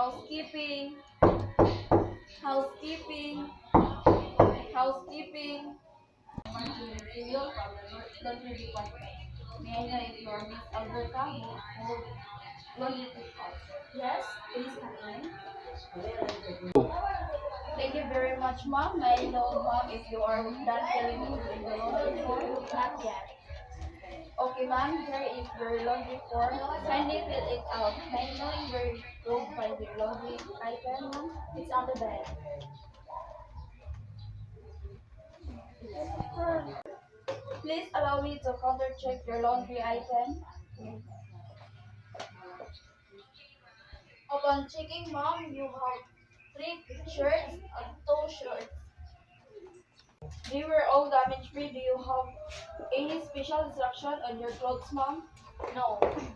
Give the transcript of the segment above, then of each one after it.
Housekeeping, housekeeping, housekeeping. Civil laundry department. May I know if you are Miss Alberta who laundry department? Yes, please come in. Thank you very much, ma'am. May I know, ma'am, if you are done filling in the laundry form? Not yet. Okay, ma'am, here is your laundry form. Kindly fill it out. May I know where you will find your laundry item, ma'am? It's on the bed. Please allow me to counter check your laundry item. Upon checking, ma'am, you have three shirts and two shirts. They were all damage free. Do you have any special instruction on your clothes, ma'am? No. None.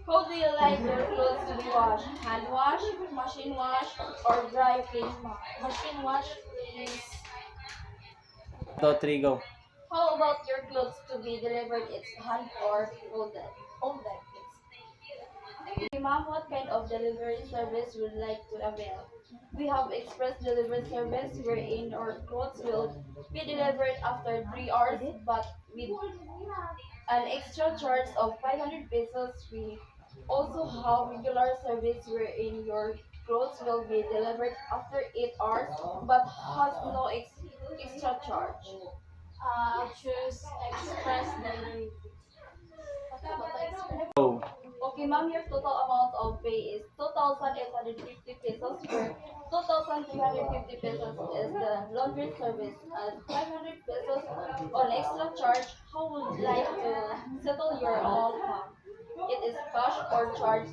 How do you like your clothes to be washed? Hand wash, machine wash, or dry clean, ma'am? Machine wash, please. Two, three, go. How about your clothes to be delivered? It's hand or folded? Folded, please. Okay, ma'am, what kind of delivery service would you like to avail? We have express delivery service wherein our clothes will be delivered after 3 hours, but with an extra charge of 500 pesos. We also have regular service wherein your clothes will be delivered after 8 hours, but has no extra charge. I'll choose express delivery. Okay, about the express. Go. Okay, ma'am, your total amount of pay is 2,850 pesos, where 2,350 pesos is the laundry service and 500 pesos on extra charge. How would you like to settle your amount, ma'am? It is cash or charge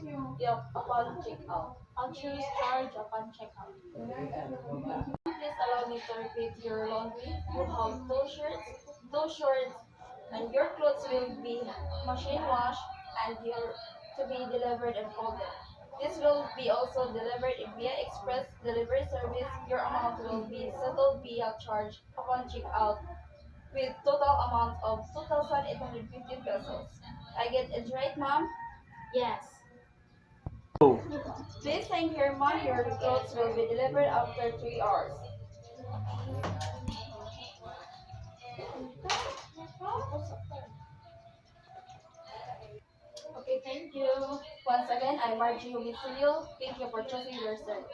upon checkout. I'll choose charge upon checkout. Please allow me to repeat your laundry. You have two shirts, and your clothes will be machine washed and your to be delivered and folded. This will be also delivered via express delivery service. Your amount will be settled via charge upon checkout with total amount of 2,850 pesos. I get it right, ma'am? Yes. Go. Please sign here, ma'am. Your clothes will be delivered after 3 hours. Okay, thank you. Once again, I'm Margie Humisilio. Thank you for choosing your service.